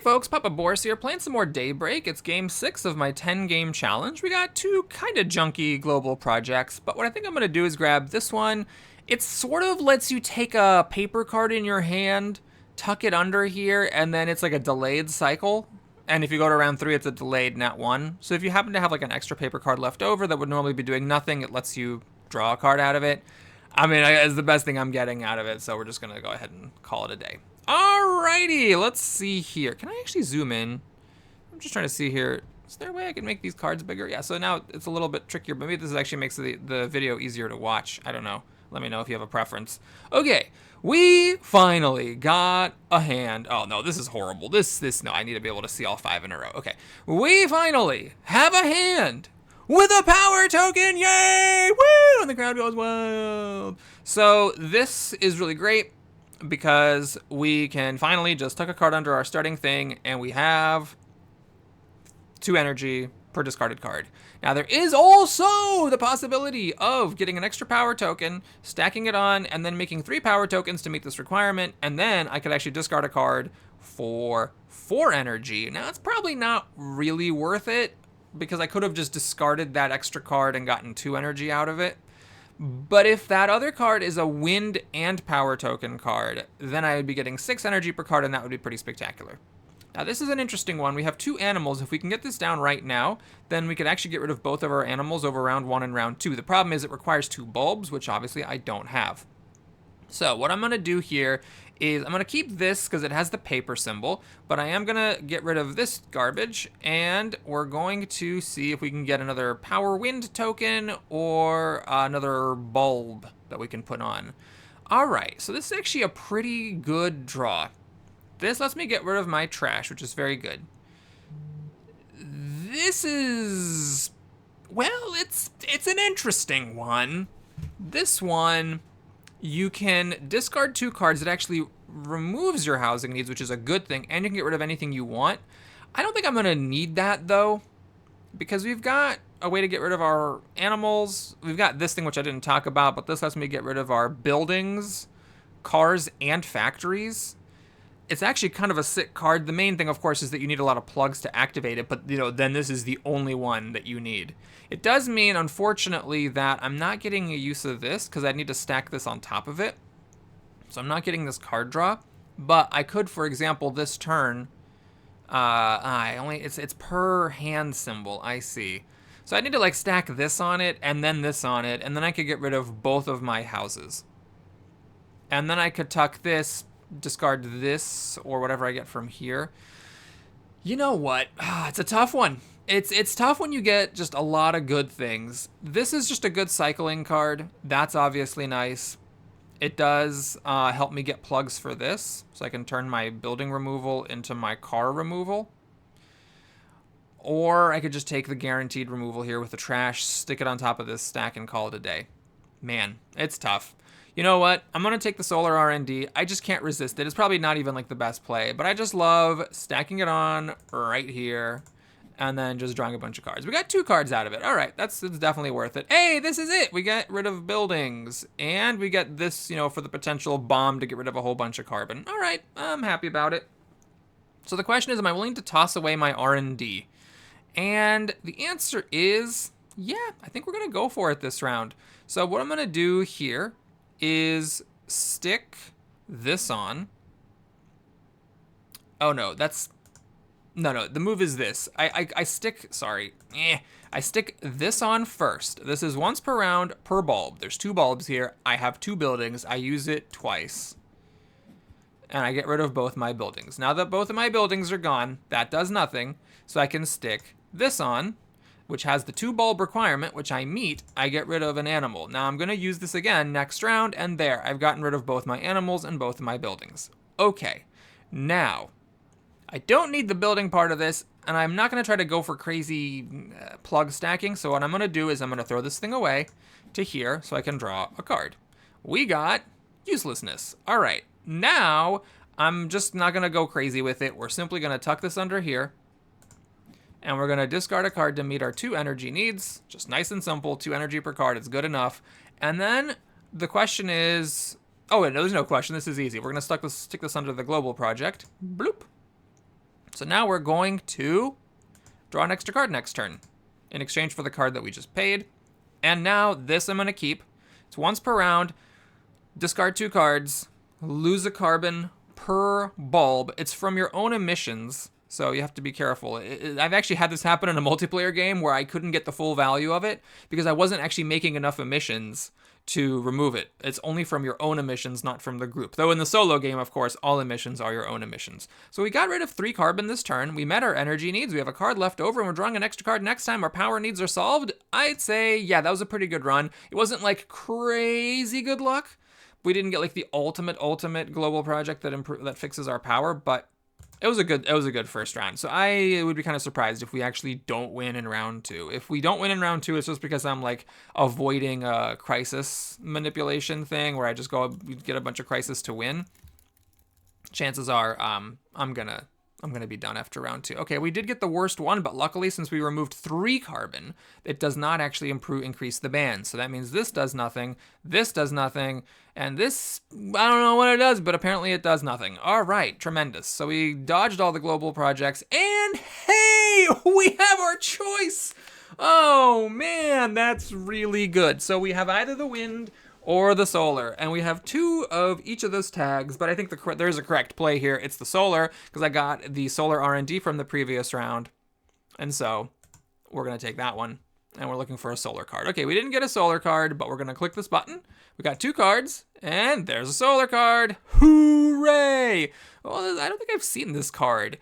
folks, Papa Boris here, playing some more Daybreak. It's game 6 of my 10-game challenge. We got two kind of junky global projects, but what I think I'm going to do is grab this one. It sort of lets you take a paper card in your hand, tuck it under here, and then it's like a delayed cycle. And if you go to round 3, it's a delayed net 1. So if you happen to have like an extra paper card left over that would normally be doing nothing, it lets you draw a card out of it. I mean, it's the best thing I'm getting out of it, so we're just going to go ahead and call it a day. Alrighty, let's see here. Can I actually zoom in? I'm just trying to see here. Is there a way I can make these cards bigger? Yeah, so now it's a little bit trickier, but maybe this actually makes the video easier to watch. I don't know. Let me know if you have a preference. Okay, we finally got a hand. Oh, no, this is horrible. No, I need to be able to see all 5 in a row. Okay, we finally have a hand with a power token. Yay! Woo! And the crowd goes wild. So this is really great, because we can finally just tuck a card under our starting thing, and we have 2 energy per discarded card. Now, there is also the possibility of getting an extra power token, stacking it on, and then making 3 power tokens to meet this requirement, and then I could actually discard a card for 4 energy. Now, it's probably not really worth it, because I could have just discarded that extra card and gotten 2 energy out of it. But if that other card is a wind and power token card, then I would be getting 6 energy per card, and that would be pretty spectacular. Now, this is an interesting one. We have 2 animals. If we can get this down right now, then we could actually get rid of both of our animals over round 1 and round 2. The problem is it requires 2 bulbs, which obviously I don't have. So what I'm going to do here is I'm going to keep this because it has the paper symbol, but I am going to get rid of this garbage, and we're going to see if we can get another power wind token or another bulb that we can put on. All right, so this is actually a pretty good draw. This lets me get rid of my trash, which is very good. This is, well, it's an interesting one. This one, you can discard 2 cards that actually removes your housing needs, which is a good thing, and you can get rid of anything you want. I don't think I'm going to need that, though, because we've got a way to get rid of our animals. We've got this thing, which I didn't talk about, but this lets me get rid of our buildings, cars, and factories. It's actually kind of a sick card. The main thing, of course, is that you need a lot of plugs to activate it, but, you know, then this is the only one that you need. It does mean, unfortunately, that I'm not getting a use of this, because I need to stack this on top of it. So I'm not getting this card draw, but I could, for example, this turn, it's per hand symbol, I see. So I need to, like, stack this on it, and then this on it, and then I could get rid of both of my houses. And then I could tuck this, discard this, or whatever I get from here. You know what? It's a tough one. It's tough when you get just a lot of good things. This is just a good cycling card. That's obviously nice. It does help me get plugs for this, so I can turn my building removal into my car removal. Or I could just take the guaranteed removal here with the trash, stick it on top of this stack, and call it a day. Man, it's tough. You know what? I'm going to take the solar R&D. I just can't resist it. It's probably not even like the best play, but I just love stacking it on right here and then just drawing a bunch of cards. We got 2 cards out of it. All right, it's definitely worth it. Hey, this is it. We get rid of buildings, and we get this, you know, for the potential bomb to get rid of a whole bunch of carbon. All right, I'm happy about it. So the question is, am I willing to toss away my R&D? And the answer is, yeah, I think we're going to go for it this round. So what I'm going to do here is stick this on. Oh no, no, the move is this. I stick this on first. This is once per round per bulb. There's 2 bulbs here. I have 2 buildings. I use it twice. And I get rid of both my buildings. Now that both of my buildings are gone, that does nothing. So I can stick this on, which has the 2 bulb requirement, which I meet. I get rid of an animal. Now I'm going to use this again next round, and there, I've gotten rid of both my animals and both of my buildings. Okay, now, I don't need the building part of this, and I'm not going to try to go for crazy plug stacking, so what I'm going to do is I'm going to throw this thing away to here so I can draw a card. We got uselessness. All right, now I'm just not going to go crazy with it. We're simply going to tuck this under here, and we're going to discard a card to meet our 2 energy needs. Just nice and simple, 2 energy per card, it's good enough. And then the question is, oh, wait, no, there's no question, this is easy. We're going to stick this under the global project. Bloop. So now we're going to draw an extra card next turn in exchange for the card that we just paid. And now this I'm going to keep. It's once per round. Discard 2 cards. Lose a carbon per bulb. It's from your own emissions, so you have to be careful. I've actually had this happen in a multiplayer game where I couldn't get the full value of it because I wasn't actually making enough emissions to remove it. It's only from your own emissions, not from the group. Though in the solo game, of course, all emissions are your own emissions. So we got rid of 3 carbon this turn. We met our energy needs. We have a card left over, and we're drawing an extra card next time. Our power needs are solved. I'd say, yeah, that was a pretty good run. It wasn't like crazy good luck. We didn't get like the ultimate global project that fixes our power, but it was a good first round. So I would be kind of surprised if we actually don't win in round 2. If we don't win in round 2, it's just because I'm like avoiding a crisis manipulation thing where I just go get a bunch of crisis to win. Chances are I'm gonna be done after round 2. Okay, we did get the worst one, but luckily since we removed 3 carbon, it does not actually increase the band. So that means this does nothing, and this, I don't know what it does, but apparently it does nothing. All right, tremendous. So we dodged all the global projects, and hey, we have our choice. Oh man, that's really good. So we have either the wind or the solar, and we have 2 of each of those tags, but I think there's a correct play here. It's the solar, because I got the solar R&D from the previous round, and so we're going to take that one, and we're looking for a solar card. Okay, we didn't get a solar card, but we're going to click this button. We got 2 cards, and there's a solar card. Hooray! Well, I don't think I've seen this card.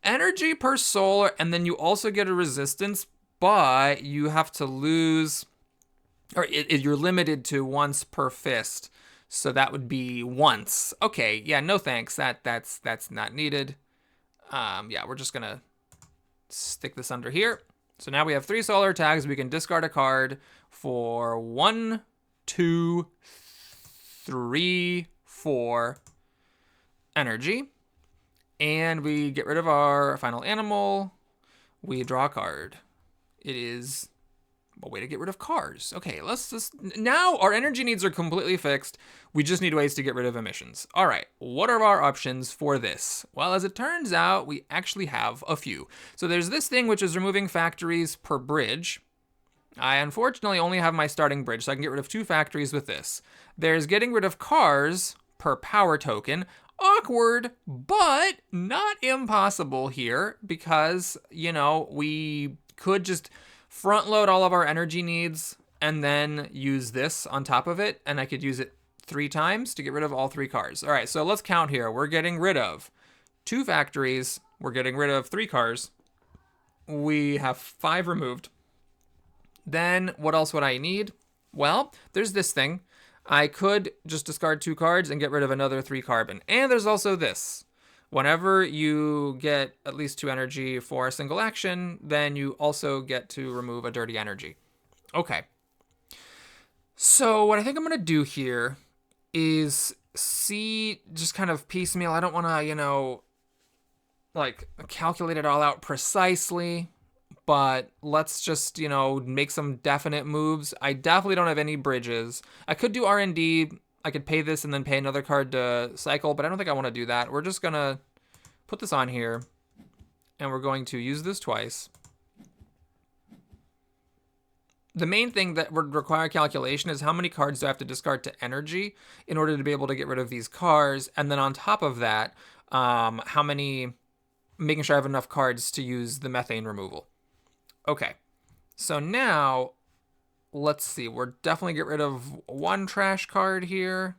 Energy per solar, and then you also get a resistance, but you have to lose... or you're limited to once per fist, so that would be once. Okay, yeah, no thanks. That's not needed. Yeah, we're just gonna stick this under here. So now we have 3 solar tags. We can discard a card for 1, 2, 3, 4 energy, and we get rid of our final animal. We draw a card. It is a way to get rid of cars. Okay, let's just... now our energy needs are completely fixed. We just need ways to get rid of emissions. All right, what are our options for this? Well, as it turns out, we actually have a few. So there's this thing, which is removing factories per bridge. I unfortunately only have my starting bridge, so I can get rid of 2 factories with this. There's getting rid of cars per power token. Awkward, but not impossible here, because, you know, we could just front load all of our energy needs and then use this on top of it, and I could use it 3 times to get rid of all 3 cars. All right, so let's count here. We're getting rid of 2 factories. We're getting rid of 3 cars. We have 5 removed. Then what else would I need? Well, there's this thing. I could just discard 2 cards and get rid of another 3 carbon. And there's also this. Whenever you get at least 2 energy for a single action, then you also get to remove a dirty energy. Okay. So what I think I'm going to do here is just kind of piecemeal. I don't want to, you know, like calculate it all out precisely, but let's just, you know, make some definite moves. I definitely don't have any bridges. I could do R&D. I could pay this and then pay another card to cycle, but I don't think I want to do that. We're just going to put this on here, and we're going to use this twice. The main thing that would require calculation is how many cards do I have to discard to energy in order to be able to get rid of these cars, and then on top of that, making sure I have enough cards to use the methane removal. Okay, so now... let's see, we're definitely get rid of 1 trash card here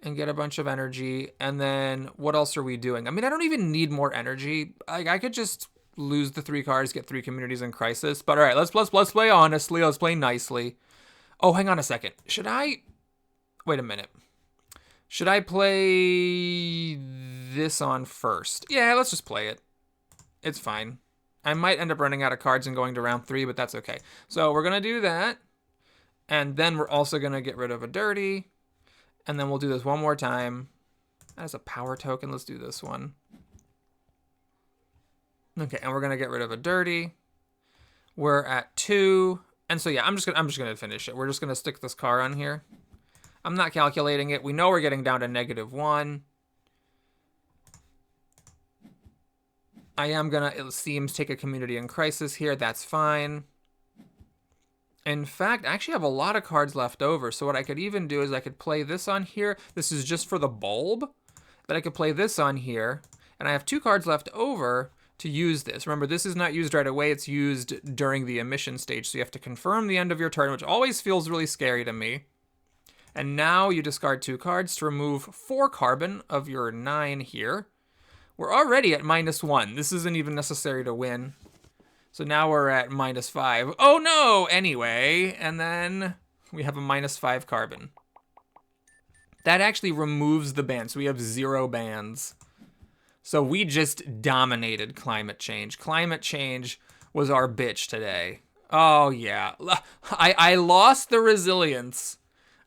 and get a bunch of energy. And then what else are we doing? I mean, I don't even need more energy. I could just lose the 3 cards, get 3 communities in crisis. But all right, let's play honestly. Let's play nicely. Oh, hang on a second. Should I... wait a minute. Should I play this on first? Yeah, let's just play it. It's fine. I might end up running out of cards and going to round 3, but that's okay. So we're going to do that. And then we're also going to get rid of a dirty. And then we'll do this one more time. As a power token, let's do this one. Okay, and we're going to get rid of a dirty. We're at 2. And so yeah, I'm just going to finish it. We're just going to stick this car on here. I'm not calculating it. We know we're getting down to -1. I am gonna, it seems, take a community in crisis here. That's fine. In fact, I actually have a lot of cards left over. So what I could even do is I could play this on here. This is just for the bulb. Then I could play this on here. And I have 2 cards left over to use this. Remember, this is not used right away. It's used during the emission stage. So you have to confirm the end of your turn, which always feels really scary to me. And now you discard 2 cards to remove 4 carbon of your 9 here. We're already at -1. This isn't even necessary to win. So now we're at -5. Oh no! Anyway, and then we have a -5 carbon. That actually removes the ban, so we have 0 bans. So we just dominated climate change. Climate change was our bitch today. Oh yeah, I lost the resilience.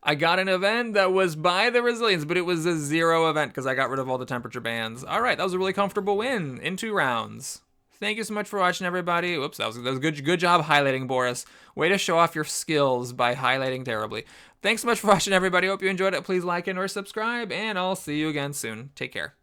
I got an event that was by the resilience, but it was a 0 event because I got rid of all the temperature bans. All right, that was a really comfortable win in 2 rounds. Thank you so much for watching, everybody. Oops, that was good job highlighting, Boris. Way to show off your skills by highlighting terribly. Thanks so much for watching, everybody. Hope you enjoyed it. Please like and or subscribe, and I'll see you again soon. Take care.